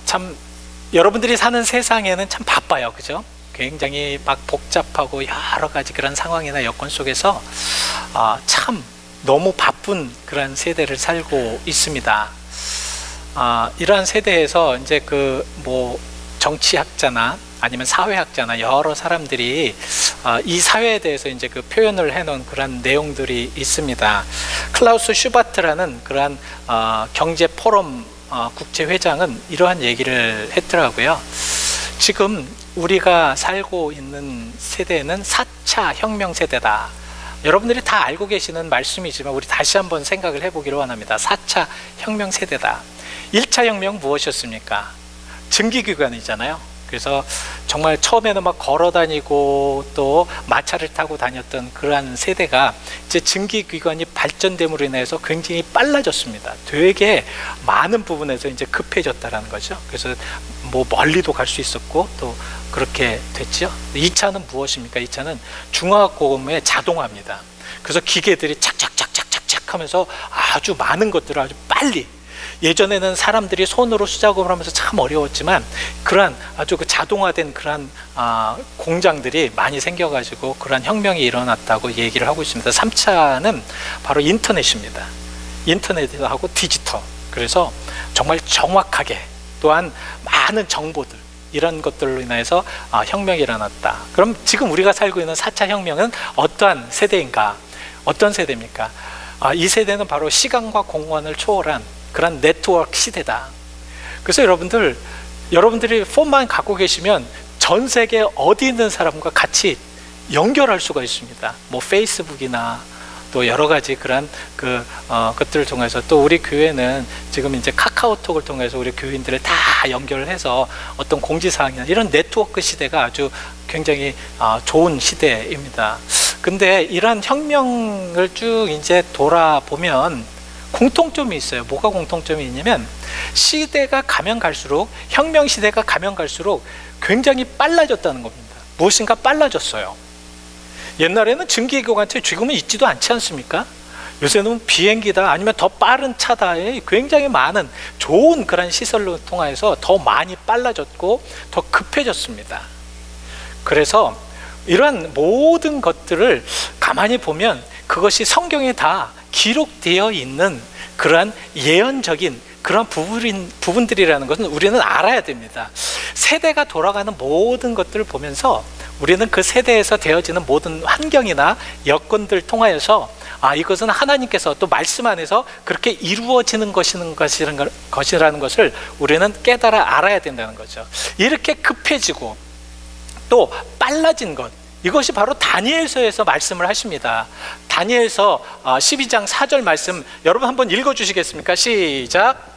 참 여러분들이 사는 세상에는 참 바빠요, 그죠? 굉장히 막 복잡하고 여러 가지 그런 상황이나 여건 속에서 참 너무 바쁜 그런 세대를 살고 있습니다. 이러한 세대에서 이제 뭐 정치학자나 아니면 사회학자나 여러 사람들이 이 사회에 대해서 이제 표현을 해놓은 그런 내용들이 있습니다. 클라우스 슈바트라는 그러한 경제 포럼 국제회장은 이러한 얘기를 했더라고요. 지금 우리가 살고 있는 세대는 4차 혁명 세대다. 여러분들이 다 알고 계시는 말씀이지만 우리 다시 한번 생각을 해보기를 원합니다. 4차 혁명 세대다. 1차 혁명 무엇이었습니까? 증기기관이잖아요. 그래서 정말 처음에는 막 걸어 다니고 또 마차를 타고 다녔던 그러한 세대가 이제 증기기관이 발전됨으로 인해서 굉장히 빨라졌습니다. 되게 많은 부분에서 이제 급해졌다라는 거죠. 그래서 뭐 멀리도 갈 수 있었고 또 그렇게 됐죠. 2차는 무엇입니까? 2차는 중화공업의 자동화입니다. 그래서 기계들이 착착착착착착 하면서 아주 많은 것들을 아주 빨리, 예전에는 사람들이 손으로 수작업을 하면서 참 어려웠지만 그러한 아주 자동화된 그러한 공장들이 많이 생겨가지고 그러한 혁명이 일어났다고 얘기를 하고 있습니다. 3차는 바로 인터넷입니다. 인터넷하고 디지털. 그래서 정말 정확하게 또한 많은 정보들, 이런 것들로 인해서 혁명이 일어났다. 그럼 지금 우리가 살고 있는 4차 혁명은 어떠한 세대인가? 어떤 세대입니까? 이 세대는 바로 시간과 공간을 초월한 그런 네트워크 시대다. 그래서 여러분들이 폰만 갖고 계시면 전 세계 어디 있는 사람과 같이 연결할 수가 있습니다. 뭐 페이스북이나 또 여러 가지 그런 것들을 통해서, 또 우리 교회는 지금 이제 카카오톡을 통해서 우리 교인들을 다 연결을 해서 어떤 공지사항이나 이런 네트워크 시대가 아주 굉장히 좋은 시대입니다. 근데 이러한 혁명을 쭉 이제 돌아보면 공통점이 있어요. 뭐가 공통점이 있냐면 시대가 가면 갈수록, 혁명 시대가 가면 갈수록 굉장히 빨라졌다는 겁니다. 무엇인가 빨라졌어요. 옛날에는 증기기관차 지금은 있지도 않지 않습니까? 요새는 비행기다 아니면 더 빠른 차다에 굉장히 많은 좋은 그런 시설로 통해서 더 많이 빨라졌고 더 급해졌습니다. 그래서 이러한 모든 것들을 가만히 보면 그것이 성경에 다 기록되어 있는 그러한 예언적인 그런 부분들이라는 것은 우리는 알아야 됩니다. 세대가 돌아가는 모든 것들을 보면서 우리는 그 세대에서 되어지는 모든 환경이나 여건들 통하여서 이것은 하나님께서 또 말씀 안에서 그렇게 이루어지는 것이라는 것을 우리는 깨달아 알아야 된다는 거죠. 이렇게 급해지고 또 빨라진 것, 이것이 바로 다니엘서에서 말씀을 하십니다. 다니엘서 12장 4절 말씀 여러분 한번 읽어주시겠습니까? 시작.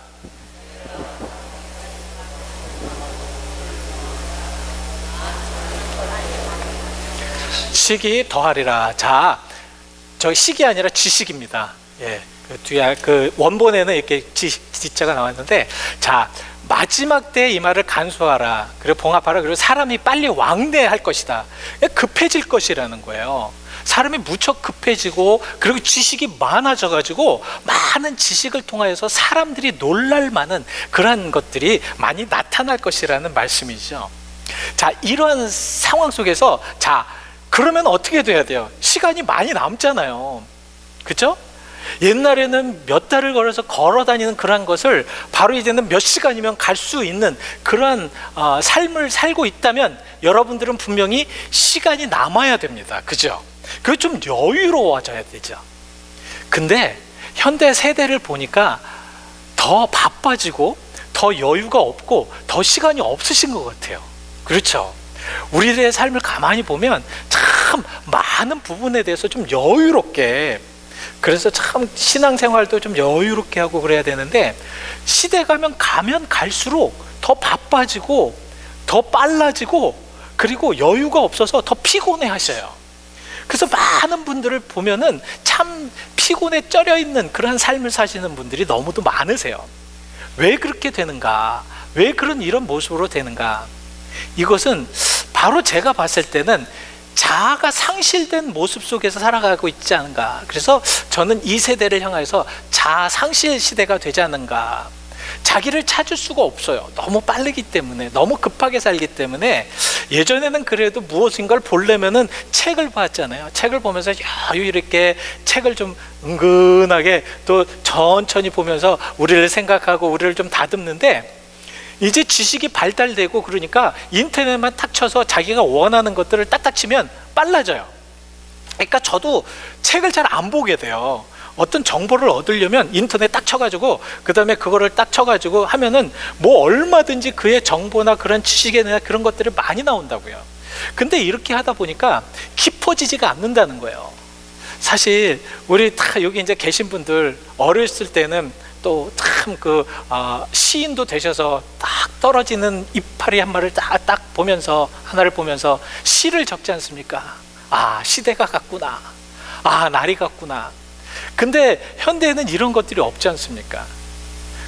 식이 더하리라. 자, 저 식이 아니라 지식입니다. 예, 그 뒤에 그 원본에는 이렇게 지자가 나왔는데, 자, 마지막 때에 이 말을 간수하라. 그리고 봉합하라. 그리고 사람이 빨리 왕래할 것이다. 급해질 것이라는 거예요. 사람이 무척 급해지고 그리고 지식이 많아져가지고 많은 지식을 통하여서 사람들이 놀랄 만한 그러한 것들이 많이 나타날 것이라는 말씀이죠. 자, 이러한 상황 속에서 자, 그러면 어떻게 돼야 돼요? 시간이 많이 남잖아요. 그렇죠? 옛날에는 몇 달을 걸어서 걸어 다니는 그러한 것을 바로 이제는 몇 시간이면 갈 수 있는 그러한 삶을 살고 있다면 여러분들은 분명히 시간이 남아야 됩니다. 그죠? 그게 좀 여유로워져야 되죠. 근데 현대 세대를 보니까 더 바빠지고 더 여유가 없고 더 시간이 없으신 것 같아요. 그렇죠? 우리들의 삶을 가만히 보면 참 많은 부분에 대해서 좀 여유롭게, 그래서 참 신앙생활도 좀 여유롭게 하고 그래야 되는데 시대 가면 갈수록 더 바빠지고 더 빨라지고 그리고 여유가 없어서 더 피곤해 하셔요. 그래서 많은 분들을 보면은 참 피곤에 쩔여 있는 그런 삶을 사시는 분들이 너무도 많으세요. 왜 그렇게 되는가? 왜 이런 모습으로 되는가? 이것은 바로 제가 봤을 때는 자아가 상실된 모습 속에서 살아가고 있지 않은가. 그래서 저는 이 세대를 향해서 자아 상실 시대가 되지 않는가. 자기를 찾을 수가 없어요. 너무 빠르기 때문에, 너무 급하게 살기 때문에. 예전에는 그래도 무엇인가를 보려면은 책을 봤잖아요. 책을 보면서 이렇게 책을 좀 은근하게 또 천천히 보면서 우리를 생각하고 우리를 좀 다듬는데, 이제 지식이 발달되고 그러니까 인터넷만 탁 쳐서 자기가 원하는 것들을 딱딱 치면 빨라져요. 그러니까 저도 책을 잘 안 보게 돼요. 어떤 정보를 얻으려면 인터넷 딱 쳐가지고 그 다음에 그거를 딱 쳐가지고 하면은 뭐 얼마든지 그의 정보나 그런 지식이나 그런 것들이 많이 나온다고요. 근데 이렇게 하다 보니까 깊어지지가 않는다는 거예요. 사실 우리 다 여기 이제 계신 분들 어렸을 때는 또 참 시인도 되셔서 딱 떨어지는 이파리 한 마리를 딱 보면서, 하나를 보면서 시를 적지 않습니까? 아, 시대가 같구나. 아, 날이 같구나. 근데 현대에는 이런 것들이 없지 않습니까?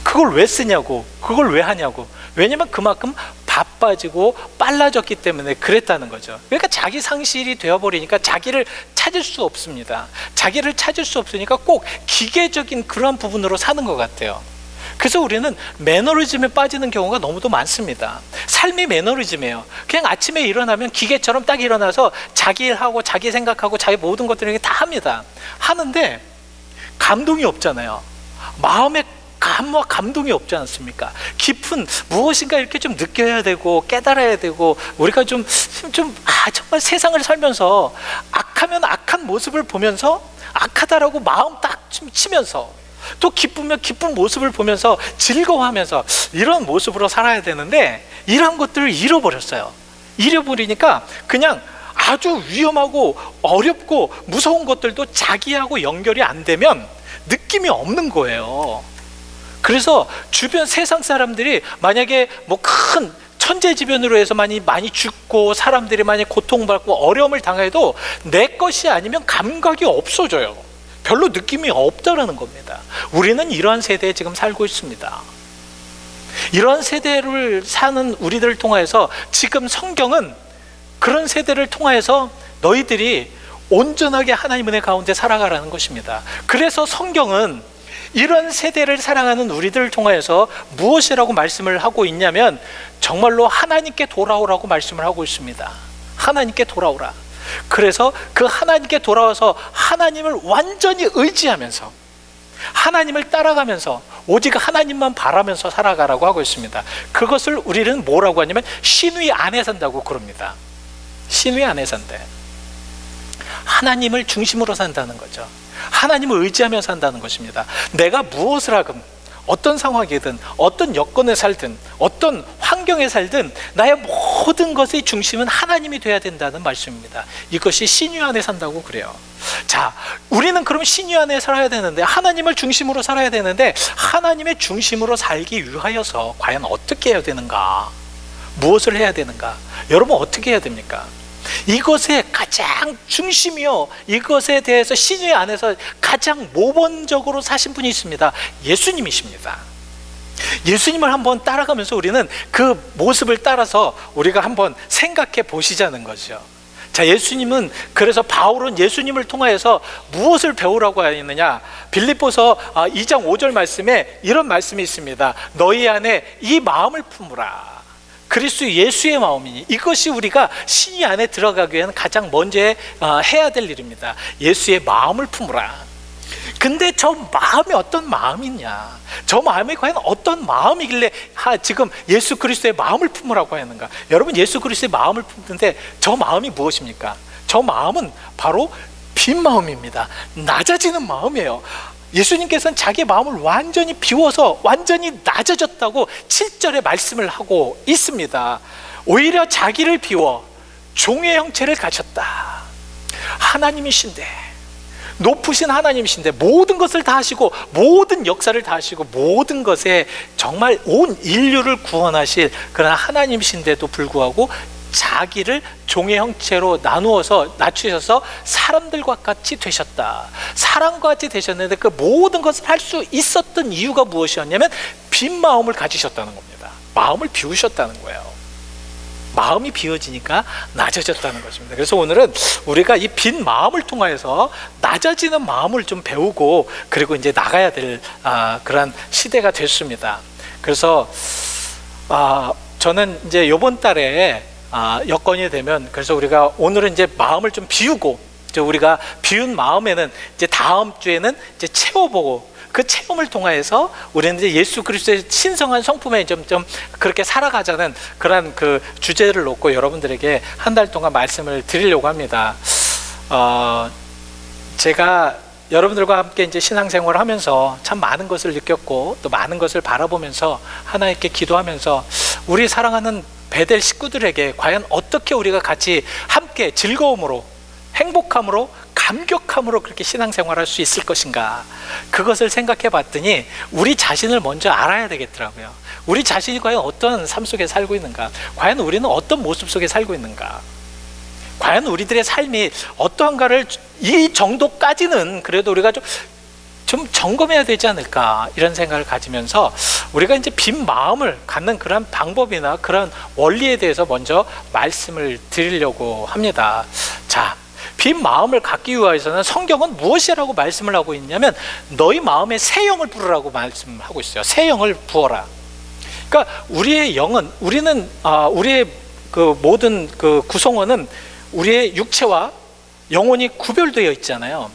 그걸 왜 쓰냐고, 그걸 왜 하냐고. 왜냐면 그만큼 바빠지고 빨라졌기 때문에 그랬다는 거죠. 그러니까 자기 상실이 되어버리니까 자기를 찾을 수 없습니다. 자기를 찾을 수 없으니까 꼭 기계적인 그런 부분으로 사는 것 같아요. 그래서 우리는 매너리즘에 빠지는 경우가 너무도 많습니다. 삶이 매너리즘이에요. 그냥 아침에 일어나면 기계처럼 딱 일어나서 자기 일하고 자기 생각하고 자기 모든 것들을 다 합니다. 하는데 감동이 없잖아요. 마음에 감동이 없지 않습니까? 깊은 무엇인가 이렇게 좀 느껴야 되고 깨달아야 되고, 우리가 정말 세상을 살면서 악하면 악한 모습을 보면서 악하다라고 마음 딱 치면서, 또 기쁘면 기쁜 모습을 보면서 즐거워하면서 이런 모습으로 살아야 되는데, 이런 것들을 잃어버렸어요. 잃어버리니까 그냥 아주 위험하고 어렵고 무서운 것들도 자기하고 연결이 안 되면 느낌이 없는 거예요. 그래서 주변 세상 사람들이 만약에 뭐 큰 천재지변으로 해서 많이 죽고 사람들이 많이 고통받고 어려움을 당해도 내 것이 아니면 감각이 없어져요. 별로 느낌이 없다라는 겁니다. 우리는 이러한 세대에 지금 살고 있습니다. 이러한 세대를 사는 우리들을 통해서 지금 성경은 그런 세대를 통해서 너희들이 온전하게 하나님 은혜 가운데 살아가라는 것입니다. 그래서 성경은 이런 세대를 사랑하는 우리들을 통해서 무엇이라고 말씀을 하고 있냐면, 정말로 하나님께 돌아오라고 말씀을 하고 있습니다. 하나님께 돌아오라. 그래서 그 하나님께 돌아와서 하나님을 완전히 의지하면서, 하나님을 따라가면서 오직 하나님만 바라면서 살아가라고 하고 있습니다. 그것을 우리는 뭐라고 하냐면 신의 안에 산다고 그럽니다. 신의 안에 산대. 하나님을 중심으로 산다는 거죠. 하나님을 의지하며 산다는 것입니다. 내가 무엇을 하든, 어떤 상황이든, 어떤 여건에 살든, 어떤 환경에 살든 나의 모든 것의 중심은 하나님이 돼야 된다는 말씀입니다. 이것이 신유 안에 산다고 그래요. 자, 우리는 그럼 신유 안에 살아야 되는데, 하나님을 중심으로 살아야 되는데, 하나님의 중심으로 살기 위하여서 과연 어떻게 해야 되는가? 무엇을 해야 되는가? 여러분 어떻게 해야 됩니까? 이것의 가장 중심이요, 이것에 대해서 신의 안에서 가장 모범적으로 사신 분이 있습니다. 예수님이십니다. 예수님을 한번 따라가면서 우리는 그 모습을 따라서 우리가 한번 생각해 보시자는 거죠. 자, 예수님은, 그래서 바울은 예수님을 통하여서 무엇을 배우라고 하느냐? 빌립보서 2장 5절 말씀에 이런 말씀이 있습니다. 너희 안에 이 마음을 품으라. 그리스도 예수의 마음이니. 이것이 우리가 신이 안에 들어가기 위한 가장 먼저 해야 될 일입니다. 예수의 마음을 품으라. 근데 저 마음이 어떤 마음이냐? 저 마음이 과연 어떤 마음이길래 지금 예수 그리스도의 마음을 품으라고 하는가? 여러분, 예수 그리스도의 마음을 품는데 저 마음이 무엇입니까? 저 마음은 바로 빈 마음입니다. 낮아지는 마음이에요. 예수님께서는 자기 마음을 완전히 비워서 완전히 낮아졌다고 7절에 말씀을 하고 있습니다. 오히려 자기를 비워 종의 형체를 가졌다. 하나님이신데, 높으신 하나님이신데, 모든 것을 다 하시고 모든 역사를 다 하시고 모든 것에 정말 온 인류를 구원하실 그런 하나님이신데도 불구하고 자기를 종의 형체로 나누어서 낮추셔서 사람들과 같이 되셨다. 사람과 같이 되셨는데 그 모든 것을 할 수 있었던 이유가 무엇이었냐면 빈 마음을 가지셨다는 겁니다. 마음을 비우셨다는 거예요. 마음이 비워지니까 낮아졌다는 것입니다. 그래서 오늘은 우리가 이 빈 마음을 통해서 낮아지는 마음을 좀 배우고, 그리고 이제 나가야 될 그런 시대가 됐습니다. 그래서 저는 이제 요번 달에 여건이 되면, 그래서 우리가 오늘은 이제 마음을 좀 비우고, 우리가 비운 마음에는 이제 다음 주에는 이제 채워보고, 그 체험을 통해서 우리는 이제 예수 그리스도의 신성한 성품에 좀 그렇게 살아가자는 그런 그 주제를 놓고 여러분들에게 한 달 동안 말씀을 드리려고 합니다. 제가 여러분들과 함께 이제 신앙생활을 하면서 참 많은 것을 느꼈고, 또 많은 것을 바라보면서 하나님께 기도하면서 우리 사랑하는 베델 식구들에게 과연 어떻게 우리가 같이 함께 즐거움으로, 행복함으로, 감격함으로 그렇게 신앙생활을 할 수 있을 것인가, 그것을 생각해 봤더니 우리 자신을 먼저 알아야 되겠더라고요. 우리 자신이 과연 어떤 삶 속에 살고 있는가, 과연 우리는 어떤 모습 속에 살고 있는가, 과연 우리들의 삶이 어떠한가를 이 정도까지는 그래도 우리가 좀 점검해야 되지 않을까, 이런 생각을 가지면서 우리가 이제 빈 마음을 갖는 그런 방법이나 그런 원리에 대해서 먼저 말씀을 드리려고 합니다. 자, 빈 마음을 갖기 위해서는 성경은 무엇이라고 말씀을 하고 있냐면, 너희 마음에 새 영을 부으라고 말씀하고 있어요. 새 영을 부어라. 그러니까 우리의 영은, 우리의 그 모든 그 구성원은 우리의 육체와 영혼이 구별되어 있잖아요.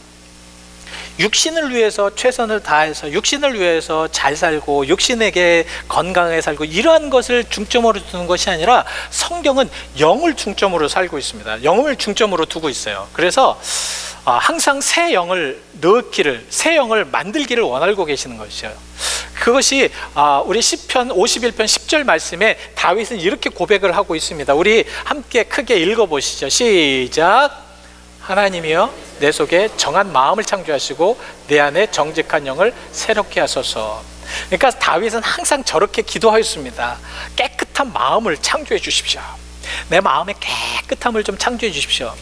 육신을 위해서 최선을 다해서, 육신을 위해서 잘 살고, 육신에게 건강하게 살고, 이러한 것을 중점으로 두는 것이 아니라 성경은 영을 중점으로 살고 있습니다. 영을 중점으로 두고 있어요. 그래서 항상 새 영을 넣기를, 새 영을 만들기를 원하고 계시는 것이죠. 그것이 우리 시편 51편 10절 말씀에 다윗은 이렇게 고백을 하고 있습니다. 우리 함께 크게 읽어보시죠. 시작. 하나님이여, 내 속에 정한 마음을 창조하시고 내 안에 정직한 영을 새롭게 하소서. 그러니까 다윗은 항상 저렇게 기도하였습니다. 깨끗한 마음을 창조해 주십시오. 내 마음의 깨끗함을 좀 창조해 주십시오.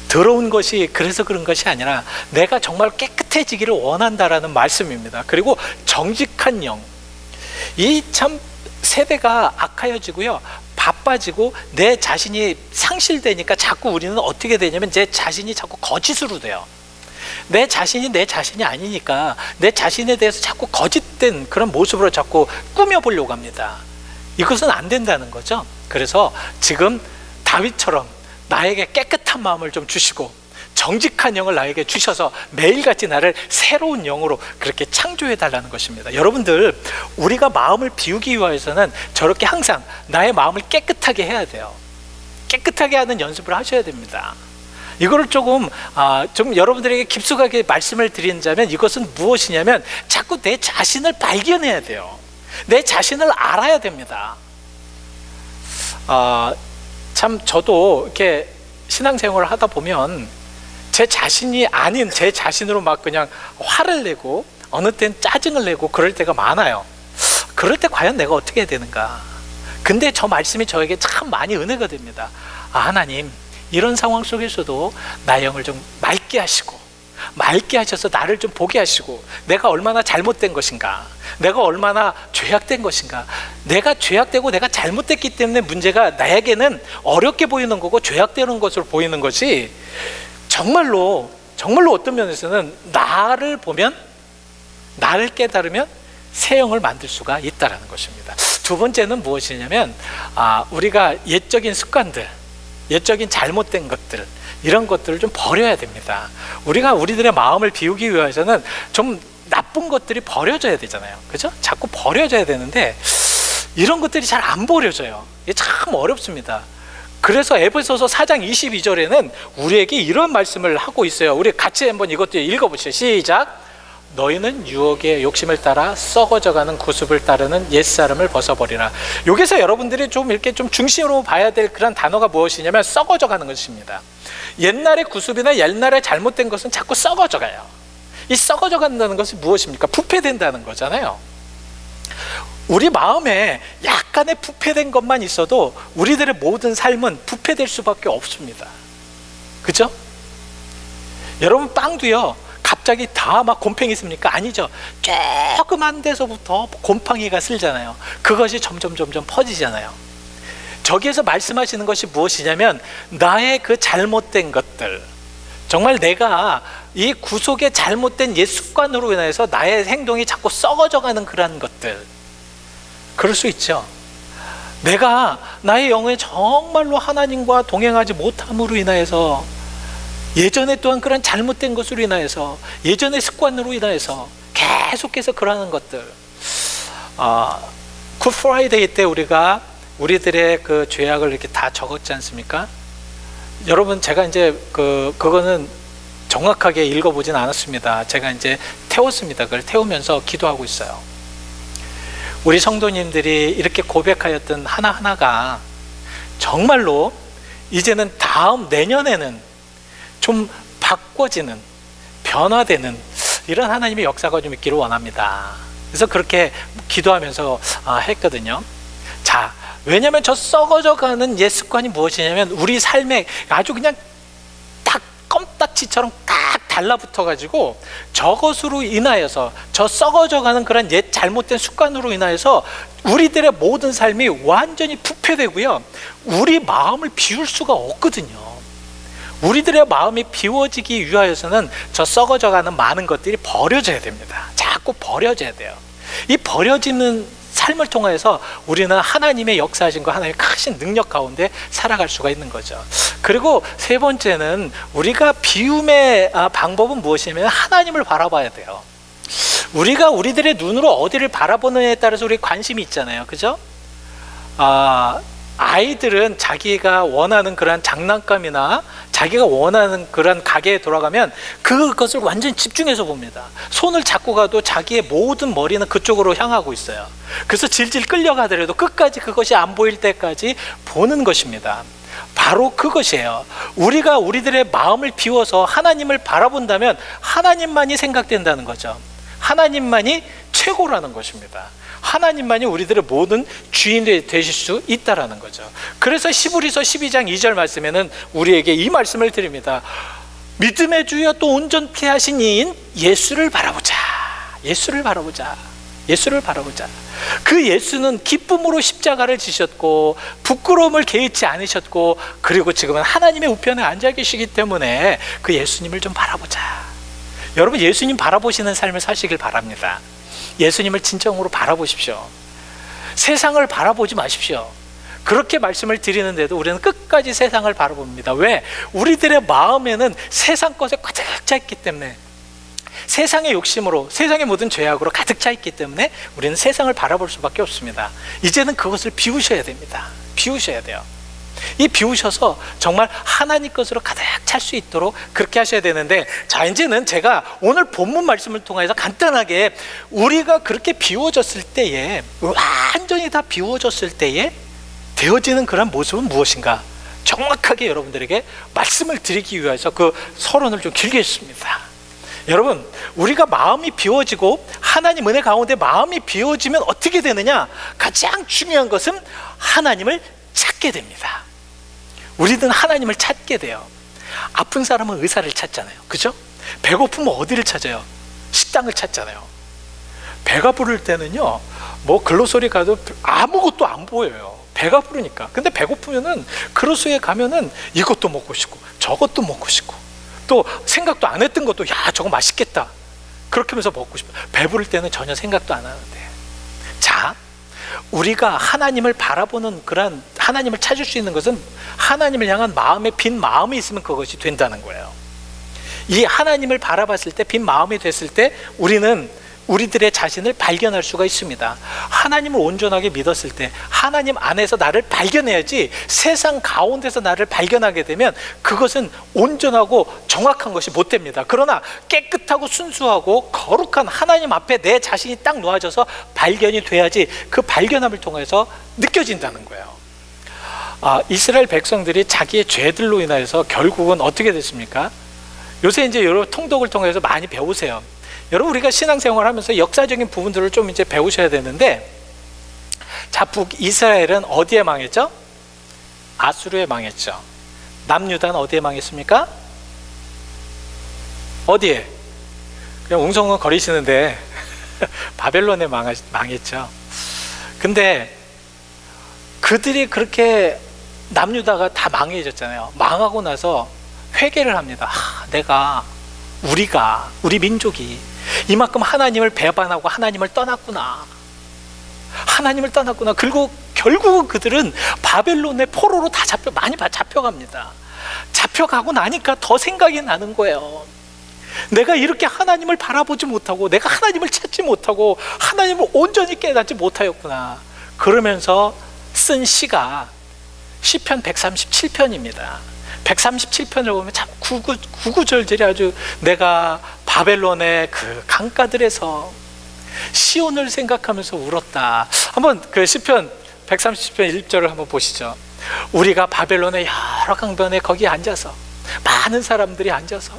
더러운 것이 그래서 그런 것이 아니라 내가 정말 깨끗해지기를 원한다라는 말씀입니다. 그리고 정직한 영, 이 참 세대가 악하여지고요, 바빠지고 내 자신이 상실되니까 자꾸 우리는 어떻게 되냐면 제 자신이 자꾸 거짓으로 돼요. 내 자신이 아니니까 내 자신에 대해서 자꾸 거짓된 그런 모습으로 자꾸 꾸며보려고 합니다. 이것은 안 된다는 거죠. 그래서 지금 다윗처럼 나에게 깨끗한 마음을 좀 주시고 정직한 영을 나에게 주셔서 매일같이 나를 새로운 영으로 그렇게 창조해 달라는 것입니다. 여러분들, 우리가 마음을 비우기 위해서는 저렇게 항상 나의 마음을 깨끗하게 해야 돼요. 깨끗하게 하는 연습을 하셔야 됩니다. 이거를 좀 여러분들에게 깊숙하게 말씀을 드린다면, 이것은 무엇이냐면 자꾸 내 자신을 발견해야 돼요. 내 자신을 알아야 됩니다. 참 저도 이렇게 신앙생활을 하다 보면 제 자신이 아닌 제 자신으로 막 그냥 화를 내고, 어느 때는 짜증을 내고 그럴 때가 많아요. 그럴 때 과연 내가 어떻게 해야 되는가. 근데 저 말씀이 저에게 참 많이 은혜가 됩니다. 하나님, 이런 상황 속에서도 나의 영을 좀 맑게 하시고, 맑게 하셔서 나를 좀 보게 하시고, 내가 얼마나 잘못된 것인가, 내가 얼마나 죄악된 것인가. 내가 죄악되고 내가 잘못됐기 때문에 문제가 나에게는 어렵게 보이는 거고 죄악되는 것으로 보이는 것이, 정말로 어떤 면에서는 나를 보면, 나를 깨달으면 새 영을 만들 수가 있다는 것입니다. 두 번째는 무엇이냐면 우리가 옛적인 습관들, 옛적인 잘못된 것들, 이런 것들을 좀 버려야 됩니다. 우리들의 마음을 비우기 위해서는 좀 나쁜 것들이 버려져야 되잖아요. 그죠? 자꾸 버려져야 되는데 이런 것들이 잘 안 버려져요. 이게 참 어렵습니다. 그래서 에베소서 4장 22절에는 우리에게 이런 말씀을 하고 있어요. 우리 같이 한번 이것도 읽어보시죠. 시작. 너희는 유혹의 욕심을 따라 썩어져가는 구습을 따르는 옛사람을 벗어버리라. 여기서 여러분들이 좀 이렇게 좀 중심으로 봐야 될 그런 단어가 무엇이냐면 썩어져가는 것입니다. 옛날의 구습이나 옛날에 잘못된 것은 자꾸 썩어져가요. 이 썩어져간다는 것이 무엇입니까? 부패된다는 거잖아요. 우리 마음에 약간의 부패된 것만 있어도 우리들의 모든 삶은 부패될 수밖에 없습니다. 그죠? 여러분, 빵도요 갑자기 다 막 곰팡이 있습니까? 아니죠. 조그만 데서부터 곰팡이가 슬잖아요. 그것이 점점 퍼지잖아요. 저기에서 말씀하시는 것이 무엇이냐면 나의 그 잘못된 것들, 정말 내가 이 구속의 잘못된 옛 습관으로 인해서 나의 행동이 자꾸 썩어져가는 그러한 것들, 그럴 수 있죠. 내가 나의 영혼에 정말로 하나님과 동행하지 못함으로 인하여서, 예전에 또한 그런 잘못된 것으로 인하여서, 예전의 습관으로 인하여서 계속해서 그러는 것들. 굿 프라이데이 때 우리가 우리들의 그 죄악을 이렇게 다 적었지 않습니까? 여러분, 제가 이제 그거는 정확하게 읽어보진 않았습니다. 제가 이제 태웠습니다. 그걸 태우면서 기도하고 있어요. 우리 성도님들이 이렇게 고백하였던 하나하나가 정말로 이제는 다음 내년에는 좀 바꿔지는, 변화되는 이런 하나님의 역사가 좀 있기를 원합니다. 그래서 그렇게 기도하면서 했거든요. 자, 왜냐하면 저 썩어져 가는 옛 습관이 무엇이냐면, 우리 삶에 아주 그냥 딱 껌딱지처럼 딱 달라붙어 가지고, 저것으로 인하여서, 저 썩어져 가는 그런 옛 잘못된 습관으로 인하여서 우리들의 모든 삶이 완전히 부패되고요, 우리 마음을 비울 수가 없거든요. 우리들의 마음이 비워지기 위하여서는 저 썩어져 가는 많은 것들이 버려져야 됩니다. 자꾸 버려져야 돼요. 이 버려지는 삶을 통해서 우리는 하나님의 역사하신 거, 하나님의 크신 능력 가운데 살아갈 수가 있는 거죠. 그리고 세 번째는, 우리가 비움의 방법은 무엇이냐면 하나님을 바라봐야 돼요. 우리가 우리들의 눈으로 어디를 바라보느냐에 따라서 우리 관심이 있잖아요. 그죠? 아이들은 자기가 원하는 그런 장난감이나 자기가 원하는 그런 가게에 돌아가면 그것을 완전히 집중해서 봅니다. 손을 잡고 가도 자기의 모든 머리는 그쪽으로 향하고 있어요. 그래서 질질 끌려가더라도 끝까지 그것이 안 보일 때까지 보는 것입니다. 바로 그것이에요. 우리가 우리들의 마음을 비워서 하나님을 바라본다면 하나님만이 생각된다는 거죠. 하나님만이 최고라는 것입니다. 하나님만이 우리들의 모든 주인이 되실 수 있다라는 거죠. 그래서 히브리서 12장 2절 말씀에는 우리에게 이 말씀을 드립니다. 믿음의 주여 또 온전케 하신 이인 예수를 바라보자. 예수를 바라보자. 예수를 바라보자. 그 예수는 기쁨으로 십자가를 지셨고 부끄러움을 개의치 않으셨고, 그리고 지금은 하나님의 우편에 앉아 계시기 때문에 그 예수님을 좀 바라보자. 여러분, 예수님 바라보시는 삶을 사시길 바랍니다. 예수님을 진정으로 바라보십시오. 세상을 바라보지 마십시오. 그렇게 말씀을 드리는데도 우리는 끝까지 세상을 바라봅니다. 왜? 우리들의 마음에는 세상 것에 가득 차 있기 때문에, 세상의 욕심으로, 세상의 모든 죄악으로 가득 차 있기 때문에 우리는 세상을 바라볼 수밖에 없습니다. 이제는 그것을 비우셔야 됩니다. 비우셔야 돼요. 이 비우셔서 정말 하나님 것으로 가득 찰 수 있도록 그렇게 하셔야 되는데, 자, 이제는 제가 오늘 본문 말씀을 통해서 간단하게 우리가 그렇게 비워졌을 때에, 완전히 다 비워졌을 때에 되어지는 그런 모습은 무엇인가, 정확하게 여러분들에게 말씀을 드리기 위해서 그 서론을 좀 길게 했습니다. 여러분, 우리가 마음이 비워지고 하나님 은혜 가운데 마음이 비워지면 어떻게 되느냐? 가장 중요한 것은 하나님을 찾게 됩니다. 우리는 하나님을 찾게 돼요. 아픈 사람은 의사를 찾잖아요. 그죠? 배고프면 어디를 찾아요? 식당을 찾잖아요. 배가 부를 때는요, 뭐 근로소리 가도 아무것도 안 보여요. 배가 부르니까. 근데 배고프면은 근로소에 가면은 이것도 먹고 싶고 저것도 먹고 싶고, 또 생각도 안 했던 것도, 야, 저거 맛있겠다, 그렇게 하면서 먹고 싶어. 배부를 때는 전혀 생각도 안 하는데. 자, 우리가 하나님을 바라보는 그런, 하나님을 찾을 수 있는 것은 하나님을 향한 마음에 빈 마음이 있으면 그것이 된다는 거예요. 이 하나님을 바라봤을 때, 빈 마음이 됐을 때 우리는 우리들의 자신을 발견할 수가 있습니다. 하나님을 온전하게 믿었을 때 하나님 안에서 나를 발견해야지, 세상 가운데서 나를 발견하게 되면 그것은 온전하고 정확한 것이 못 됩니다. 그러나 깨끗하고 순수하고 거룩한 하나님 앞에 내 자신이 딱 놓아져서 발견이 돼야지 그 발견함을 통해서 느껴진다는 거예요. 이스라엘 백성들이 자기의 죄들로 인하여서 결국은 어떻게 됐습니까? 요새 이제 여러 통독을 통해서 많이 배우세요. 여러분, 우리가 신앙생활 하면서 역사적인 부분들을 좀 이제 배우셔야 되는데, 자, 북이스라엘은 어디에 망했죠? 아수르에 망했죠. 남유다는 어디에 망했습니까? 어디에? 그냥 웅성웅 거리시는데 바벨론에 망했죠. 근데 그들이 그렇게, 남유다가 다 망해졌잖아요. 망하고 나서 회개를 합니다. 우리 민족이 이만큼 하나님을 배반하고 하나님을 떠났구나. 하나님을 떠났구나. 그리고 결국은 그들은 바벨론의 포로로 다 많이 잡혀갑니다. 잡혀가고 나니까 더 생각이 나는 거예요. 내가 이렇게 하나님을 바라보지 못하고, 내가 하나님을 찾지 못하고, 하나님을 온전히 깨닫지 못하였구나. 그러면서 쓴 시가 시편 137편입니다. 137편을 보면 참 구구절절이 아주, 내가 바벨론의 그 강가들에서 시온을 생각하면서 울었다. 한번 그 시편 137편 1절을 한번 보시죠. 우리가 바벨론의 여러 강변에 거기 앉아서, 많은 사람들이 앉아서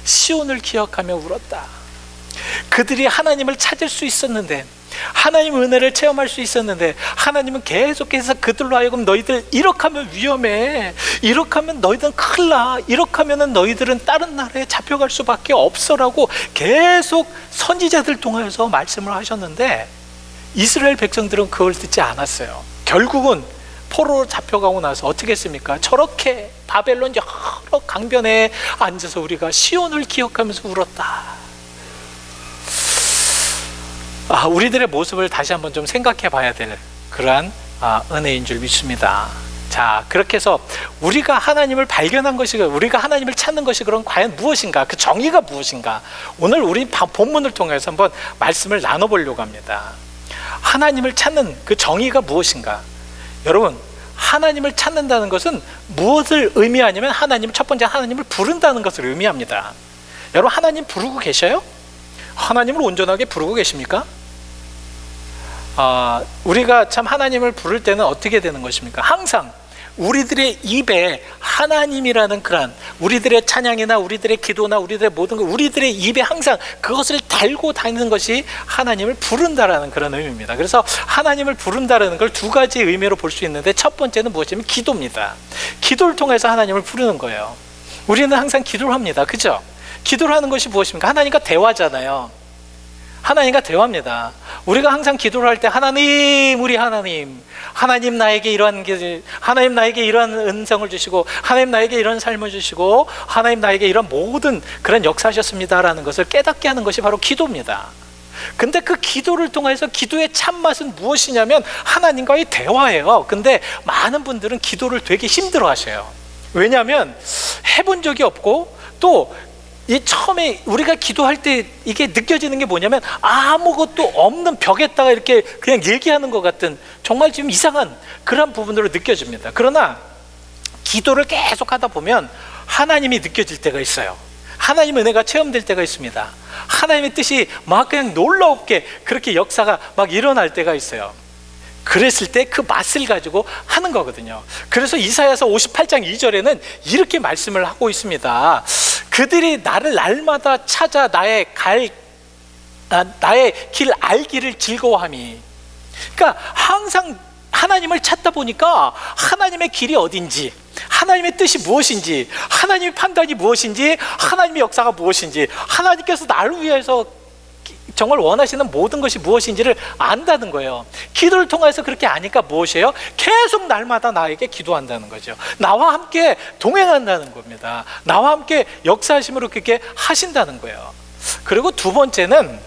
시온을 기억하며 울었다. 그들이 하나님을 찾을 수 있었는데, 하나님의 은혜를 체험할 수 있었는데, 하나님은 계속해서 그들로 하여금 너희들 이렇게 하면 위험해, 이렇게 하면 너희들은 큰일 나, 이렇게 하면 너희들은 다른 나라에 잡혀갈 수밖에 없어라고 계속 선지자들 통해서 말씀을 하셨는데, 이스라엘 백성들은 그걸 듣지 않았어요. 결국은 포로로 잡혀가고 나서 어떻게 했습니까? 저렇게 바벨론 여러 강변에 앉아서 우리가 시온을 기억하면서 울었다. 우리들의 모습을 다시 한번 좀 생각해 봐야 될 그러한 은혜인 줄 믿습니다. 자, 그렇게 해서 우리가 하나님을 발견한 것이, 우리가 하나님을 찾는 것이 그럼 과연 무엇인가? 그 정의가 무엇인가? 오늘 우리 본문을 통해서 한번 말씀을 나눠보려고 합니다. 하나님을 찾는 그 정의가 무엇인가? 여러분, 하나님을 찾는다는 것은 무엇을 의미하냐면, 첫 번째 하나님을 부른다는 것을 의미합니다. 여러분, 하나님 부르고 계셔요? 하나님을 온전하게 부르고 계십니까? 우리가 참 하나님을 부를 때는 어떻게 되는 것입니까? 항상 우리들의 입에 하나님이라는 그런, 우리들의 찬양이나 우리들의 기도나 우리들의 모든 것, 우리들의 입에 항상 그것을 달고 다니는 것이 하나님을 부른다라는 그런 의미입니다. 그래서 하나님을 부른다라는 걸 두 가지 의미로 볼 수 있는데, 첫 번째는 무엇이냐면 기도입니다. 기도를 통해서 하나님을 부르는 거예요. 우리는 항상 기도를 합니다. 그죠? 기도를 하는 것이 무엇입니까? 하나님과 대화잖아요. 하나님과 대화입니다. 우리가 항상 기도를 할 때, 하나님, 우리 하나님 나에게 이러한 길, 하나님 나에게 이러한 은성을 주시고, 하나님 나에게 이런 삶을 주시고, 하나님 나에게 이런 모든 그런 역사하셨습니다라는 것을 깨닫게 하는 것이 바로 기도입니다. 근데 그 기도를 통해서 기도의 참맛은 무엇이냐면 하나님과의 대화예요. 근데 많은 분들은 기도를 되게 힘들어 하셔요. 왜냐하면 해본 적이 없고, 또 이 처음에 우리가 기도할 때 이게 느껴지는 게 뭐냐면, 아무것도 없는 벽에다가 이렇게 그냥 얘기하는 것 같은, 정말 좀 이상한 그런 부분으로 느껴집니다. 그러나 기도를 계속 하다 보면 하나님이 느껴질 때가 있어요. 하나님의 은혜가 체험될 때가 있습니다. 하나님의 뜻이 막 그냥 놀랍게 그렇게 역사가 막 일어날 때가 있어요. 그랬을 때 그 맛을 가지고 하는 거거든요. 그래서 이사야서 58장 2절에는 이렇게 말씀을 하고 있습니다. 그들이 나를 날마다 찾아 나의 길 알기를 즐거워함이. 그러니까 항상 하나님을 찾다 보니까 하나님의 길이 어딘지, 하나님의 뜻이 무엇인지, 하나님의 판단이 무엇인지, 하나님의 역사가 무엇인지, 하나님께서 나를 위해서 정말 원하시는 모든 것이 무엇인지를 안다는 거예요. 기도를 통해서 그렇게 아니까 무엇이에요? 계속 날마다 나에게 기도한다는 거죠. 나와 함께 동행한다는 겁니다. 나와 함께 역사하심으로 그렇게 하신다는 거예요. 그리고 두 번째는,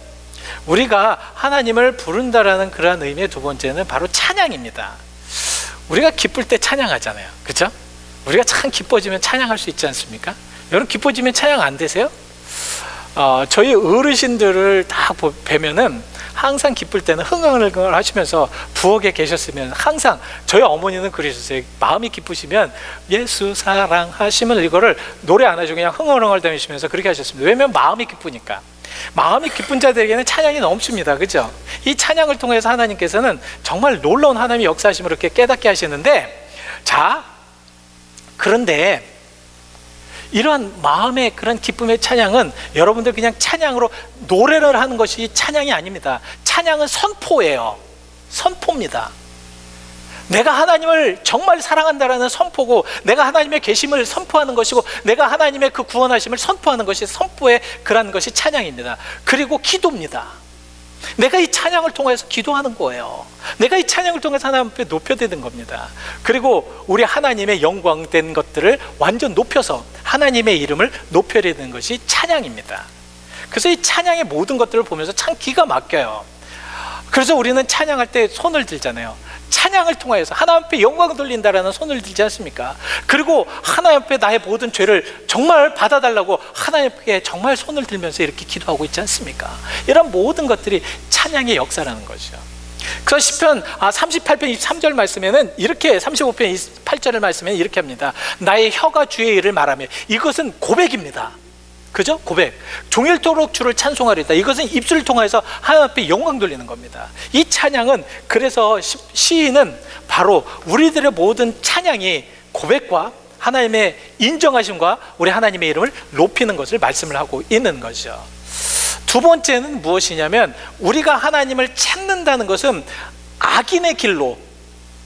우리가 하나님을 부른다라는 그러한 의미의 두 번째는 바로 찬양입니다. 우리가 기쁠 때 찬양하잖아요. 그렇죠? 우리가 참 기뻐지면 찬양할 수 있지 않습니까? 여러분, 기뻐지면 찬양 안 되세요? 저희 어르신들을 다 뵈면은 항상 기쁠 때는 흥얼흥얼 하시면서 부엌에 계셨으면 항상, 저희 어머니는 그러셨어요. 마음이 기쁘시면 예수 사랑하시면 이거를 노래 안 하시고 그냥 흥얼흥얼 다니시면서 그렇게 하셨습니다. 왜냐면 마음이 기쁘니까. 마음이 기쁜 자들에게는 찬양이 넘칩니다. 그죠? 이 찬양을 통해서 하나님께서는 정말 놀라운 하나님의 역사하심을 이렇게 깨닫게 하시는데, 자, 그런데 이러한 마음의 그런 기쁨의 찬양은 여러분들 그냥 찬양으로 노래를 하는 것이 찬양이 아닙니다. 찬양은 선포예요. 선포입니다. 내가 하나님을 정말 사랑한다라는 선포고, 내가 하나님의 계심을 선포하는 것이고, 내가 하나님의 그 구원하심을 선포하는 것이 선포의 그런 것이 찬양입니다. 그리고 기도입니다. 내가 이 찬양을 통해서 기도하는 거예요. 내가 이 찬양을 통해서 하나님 앞에 높여드는 겁니다. 그리고 우리 하나님의 영광된 것들을 완전 높여서 하나님의 이름을 높여드리는 것이 찬양입니다. 그래서 이 찬양의 모든 것들을 보면서 참 기가 막혀요. 그래서 우리는 찬양할 때 손을 들잖아요. 찬양을 통하여서 하나님 앞에 영광 돌린다라는 손을 들지 않습니까? 그리고 하나님 앞에 나의 모든 죄를 정말 받아달라고 하나님께 정말 손을 들면서 이렇게 기도하고 있지 않습니까? 이런 모든 것들이 찬양의 역사라는 거죠. 그래서 시편 38편 23절 말씀에는 이렇게, 35편 28절을 말씀에는 이렇게 합니다. 나의 혀가 주의 일을 말하며. 이것은 고백입니다. 그죠? 고백. 종일토록 주를 찬송하리다. 이것은 입술을 통해서 하나님 앞에 영광 돌리는 겁니다. 이 찬양은, 그래서 시인은 바로 우리들의 모든 찬양이 고백과 하나님의 인정하심과 우리 하나님의 이름을 높이는 것을 말씀을 하고 있는 거죠. 두 번째는 무엇이냐면, 우리가 하나님을 찾는다는 것은 악인의 길로,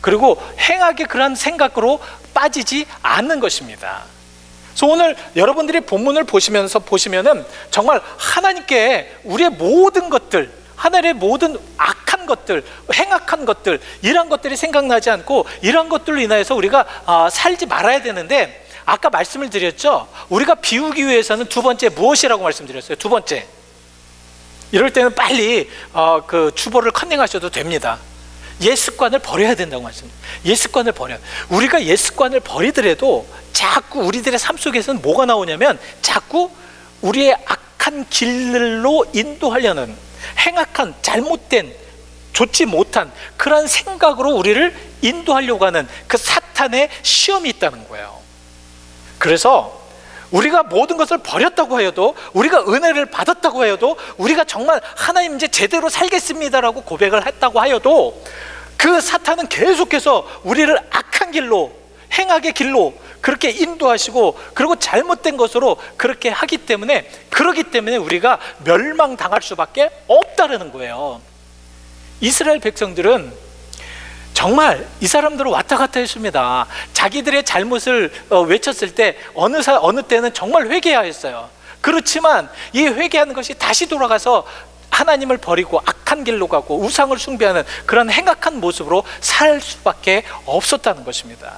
그리고 행악의 그런 생각으로 빠지지 않는 것입니다. 그래서 오늘 여러분들이 본문을 보시면은 정말 하나님께 우리의 모든 것들, 하나님의 모든 악한 것들, 행악한 것들, 이런 것들이 생각나지 않고 이런 것들로 인하여서 우리가 살지 말아야 되는데, 아까 말씀을 드렸죠. 우리가 비우기 위해서는 두 번째 무엇이라고 말씀드렸어요? 두 번째, 이럴 때는 빨리 그 주보를 컨닝하셔도 됩니다. 옛 습관을 버려야 된다고 말씀드립니다. 옛 습관을 버려. 우리가 옛 습관을 버리더라도 자꾸 우리들의 삶 속에서는 뭐가 나오냐면, 자꾸 우리의 악한 길로 인도하려는, 행악한, 잘못된, 좋지 못한 그런 생각으로 우리를 인도하려고 하는 그 사탄의 시험이 있다는 거예요. 그래서 우리가 모든 것을 버렸다고 해도, 우리가 은혜를 받았다고 하여도, 우리가 정말 하나님 이제 제대로 살겠습니다라고 고백을 했다고 하여도, 그 사탄은 계속해서 우리를 악한 길로, 행악의 길로 그렇게 인도하시고, 그리고 잘못된 것으로 그렇게 하기 때문에, 그러기 때문에 우리가 멸망당할 수밖에 없다는 거예요. 이스라엘 백성들은 정말 이 사람들은 왔다 갔다 했습니다. 자기들의 잘못을 외쳤을 때 어느 때는 정말 회개하였어요. 그렇지만 이 회개하는 것이 다시 돌아가서 하나님을 버리고 악한 길로 가고 우상을 숭배하는 그런 행악한 모습으로 살 수밖에 없었다는 것입니다.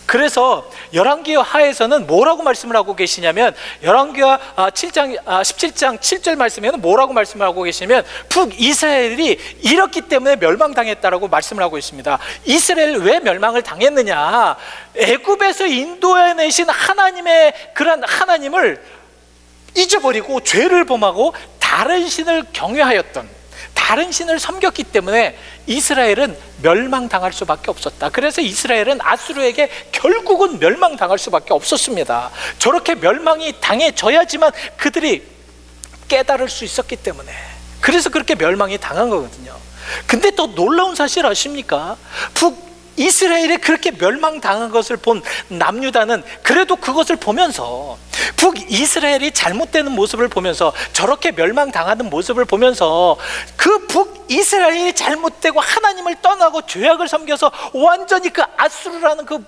그래서 열왕기 하에서는 뭐라고 말씀을 하고 계시냐면, 열왕기하 17장 7절 말씀에는 뭐라고 말씀을 하고 계시냐면, 북이스라엘이 이렇기 때문에 멸망당했다라고 말씀을 하고 있습니다. 이스라엘 왜 멸망을 당했느냐? 애굽에서 인도해내신 하나님의 그런 하나님을 잊어버리고 죄를 범하고 다른 신을 경외하였던, 다른 신을 섬겼기 때문에 이스라엘은 멸망당할 수밖에 없었다. 그래서 이스라엘은 아수르에게 결국은 멸망당할 수밖에 없었습니다. 저렇게 멸망이 당해져야지만 그들이 깨달을 수 있었기 때문에, 그래서 그렇게 멸망이 당한 거거든요. 근데 더 놀라운 사실 아십니까? 북이스라엘이 그렇게 멸망당한 것을 본 남유다는 그래도 그것을 보면서, 북이스라엘이 잘못되는 모습을 보면서, 저렇게 멸망당하는 모습을 보면서, 그 북이스라엘이 잘못되고 하나님을 떠나고 죄악을 섬겨서 완전히 그 아수르라는 그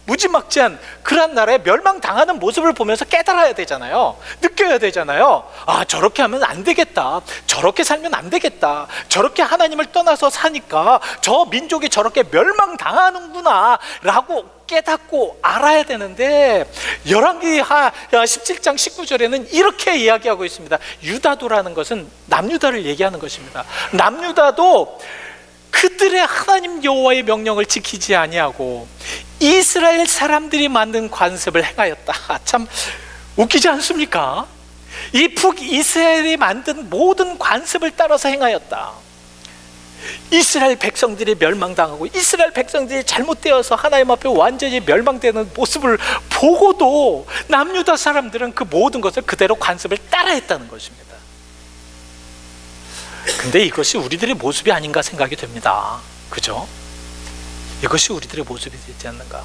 무지막지한 그런 나라에 멸망당하는 모습을 보면서 깨달아야 되잖아요. 느껴야 되잖아요. 아, 저렇게 하면 안 되겠다, 저렇게 살면 안 되겠다, 저렇게 하나님을 떠나서 사니까 저 민족이 저렇게 멸망당하는구나 라고 깨닫고 알아야 되는데, 열왕기하 17장 19절에는 이렇게 이야기하고 있습니다. 유다도라는 것은 남유다를 얘기하는 것입니다. 남유다도 그들의 하나님 여호와의 명령을 지키지 아니하고 이스라엘 사람들이 만든 관습을 행하였다. 참 웃기지 않습니까? 이 북이스라엘이 만든 모든 관습을 따라서 행하였다. 이스라엘 백성들이 멸망당하고 이스라엘 백성들이 잘못되어서 하나님 앞에 완전히 멸망되는 모습을 보고도 남유다 사람들은 그 모든 것을 그대로 관습을 따라했다는 것입니다. 근데 이것이 우리들의 모습이 아닌가 생각이 됩니다. 그죠? 이것이 우리들의 모습이 되지 않는가.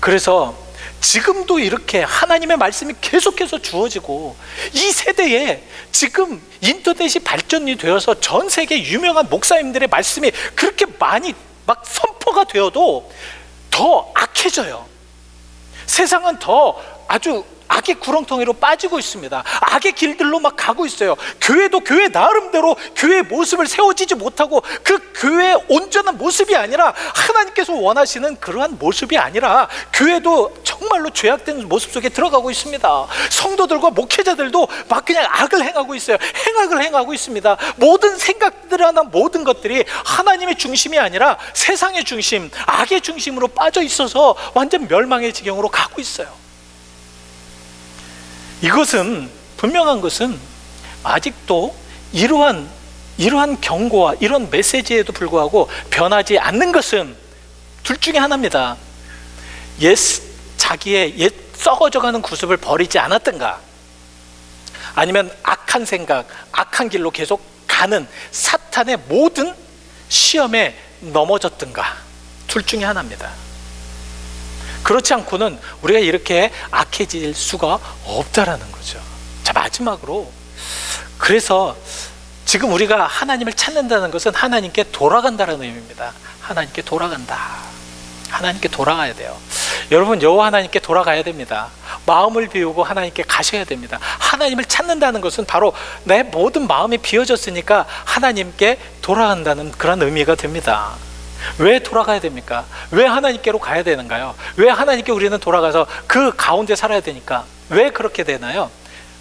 그래서 지금도 이렇게 하나님의 말씀이 계속해서 주어지고, 이 세대에 지금 인터넷이 발전이 되어서 전 세계 유명한 목사님들의 말씀이 그렇게 많이 막 선포가 되어도 더 악해져요. 세상은 더 아주 악의 구렁텅이로 빠지고 있습니다. 악의 길들로 막 가고 있어요. 교회도 교회 나름대로 교회의 모습을 세워지지 못하고, 그 교회의 온전한 모습이 아니라, 하나님께서 원하시는 그러한 모습이 아니라, 교회도 정말로 죄악된 모습 속에 들어가고 있습니다. 성도들과 목회자들도 막 그냥 악을 행하고 있어요. 행악을 행하고 있습니다. 모든 생각들이나 모든 것들이 하나님의 중심이 아니라 세상의 중심, 악의 중심으로 빠져 있어서 완전 멸망의 지경으로 가고 있어요. 이것은 분명한 것은 아직도 이러한 경고와 이런 메시지에도 불구하고 변하지 않는 것은 둘 중에 하나입니다. 자기의 옛 썩어져가는 구습을 버리지 않았던가, 아니면 악한 생각, 악한 길로 계속 가는 사탄의 모든 시험에 넘어졌던가, 둘 중에 하나입니다. 그렇지 않고는 우리가 이렇게 악해질 수가 없다라는 거죠. 자, 마지막으로, 그래서 지금 우리가 하나님을 찾는다는 것은 하나님께 돌아간다는 의미입니다. 하나님께 돌아간다. 하나님께 돌아가야 돼요. 여러분, 여호와 하나님께 돌아가야 됩니다. 마음을 비우고 하나님께 가셔야 됩니다. 하나님을 찾는다는 것은 바로 내 모든 마음이 비워졌으니까 하나님께 돌아간다는 그런 의미가 됩니다. 왜 돌아가야 됩니까? 왜 하나님께로 가야 되는가요? 왜 하나님께 우리는 돌아가서 그 가운데 살아야 되니까? 왜 그렇게 되나요?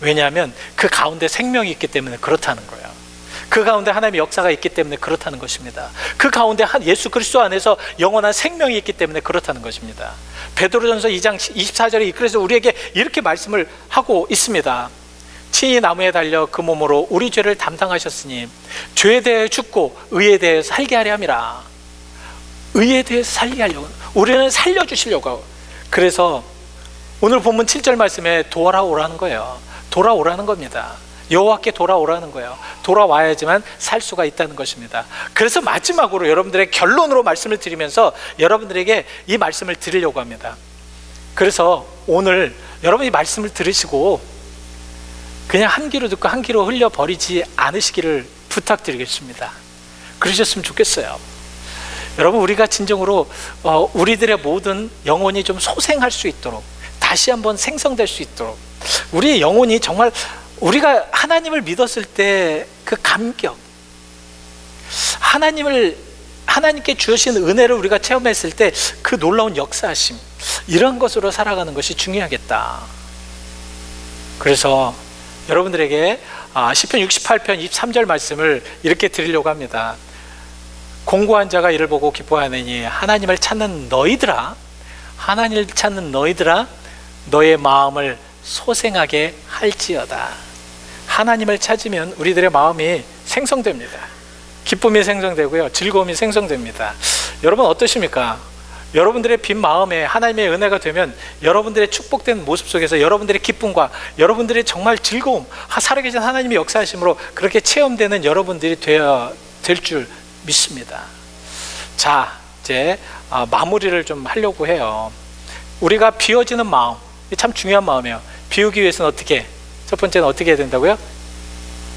왜냐하면 그 가운데 생명이 있기 때문에 그렇다는 거예요. 그 가운데 하나님의 역사가 있기 때문에 그렇다는 것입니다. 그 가운데 예수 그리스도 안에서 영원한 생명이 있기 때문에 그렇다는 것입니다. 베드로전서 2장 24절에 그래서 우리에게 이렇게 말씀을 하고 있습니다. 친히 나무에 달려 그 몸으로 우리 죄를 담당하셨으니 죄에 대해 죽고 의에 대해 살게 하려 함이라. 의에 대해 살게 하려고, 우리는 살려주시려고. 그래서 오늘 본문 7절 말씀에 돌아오라는 거예요. 돌아오라는 겁니다. 여호와께 돌아오라는 거예요. 돌아와야지만 살 수가 있다는 것입니다. 그래서 마지막으로 여러분들의 결론으로 말씀을 드리면서 여러분들에게 이 말씀을 드리려고 합니다. 그래서 오늘 여러분이 말씀을 들으시고 그냥 한 귀로 듣고 한 귀로 흘려버리지 않으시기를 부탁드리겠습니다. 그러셨으면 좋겠어요. 여러분, 우리가 진정으로 우리들의 모든 영혼이 좀 소생할 수 있도록, 다시 한번 생성될 수 있도록, 우리의 영혼이 정말 우리가 하나님을 믿었을 때 그 감격, 하나님께 주신 은혜를 우리가 체험했을 때 그 놀라운 역사하심, 이런 것으로 살아가는 것이 중요하겠다. 그래서 여러분들에게 시편 68편 23절 말씀을 이렇게 드리려고 합니다. 공고한 자가 이를 보고 기뻐하느니 하나님을 찾는 너희들아, 하나님을 찾는 너희들아, 너의 마음을 소생하게 할지어다. 하나님을 찾으면 우리들의 마음이 생성됩니다. 기쁨이 생성되고요, 즐거움이 생성됩니다. 여러분 어떠십니까? 여러분들의 빈 마음에 하나님의 은혜가 되면 여러분들의 축복된 모습 속에서 여러분들의 기쁨과 여러분들의 정말 즐거움, 살아계신 하나님의 역사하심으로 그렇게 체험되는 여러분들이 되어야 될 줄 믿습니다. 자, 이제 마무리를 좀 하려고 해요. 우리가 비워지는 마음, 참 중요한 마음이에요. 비우기 위해서는 어떻게? 첫 번째는 어떻게 해야 된다고요?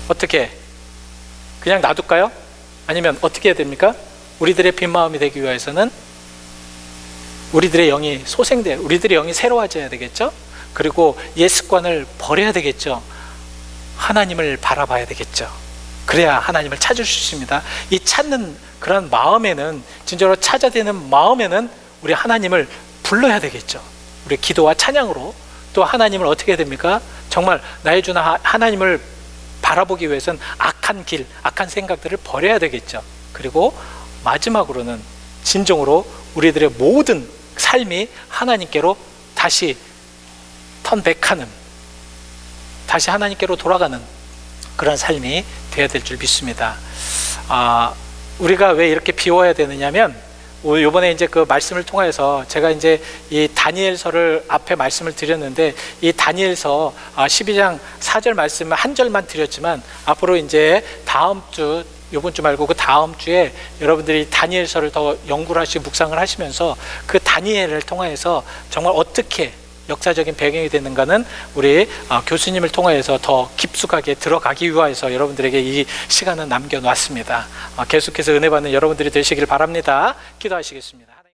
어떻게? 그냥 놔둘까요? 아니면 어떻게 해야 됩니까? 우리들의 빈 마음이 되기 위해서는 우리들의 영이 우리들의 영이 새로워져야 되겠죠? 그리고 옛 습관을 버려야 되겠죠? 하나님을 바라봐야 되겠죠? 그래야 하나님을 찾을 수 있습니다. 이 찾는 그런 마음에는, 진짜로 찾아대는 마음에는 우리 하나님을 불러야 되겠죠. 우리 기도와 찬양으로. 또 하나님을 어떻게 해야 됩니까? 정말 나의 주 하나님을 바라보기 위해서는 악한 길, 악한 생각들을 버려야 되겠죠. 그리고 마지막으로는 진정으로 우리들의 모든 삶이 하나님께로 다시 턴백하는, 다시 하나님께로 돌아가는 그런 삶이 되어야 될 줄 믿습니다. 우리가 왜 이렇게 비워야 되느냐면, 이번에 이제 그 말씀을 통해서 제가 이제 이 다니엘서를 앞에 말씀을 드렸는데, 이 다니엘서 12장 4절 말씀을 한 절만 드렸지만, 앞으로 이제 다음 주, 이번 주 말고 그 다음 주에 여러분들이 다니엘서를 더 연구를 하시고 묵상을 하시면서 그 다니엘을 통해서 정말 어떻게 역사적인 배경이 되는가는 우리 교수님을 통해서 더 깊숙하게 들어가기 위해서 여러분들에게 이 시간을 남겨놨습니다. 계속해서 은혜 받는 여러분들이 되시길 바랍니다. 기도하시겠습니다.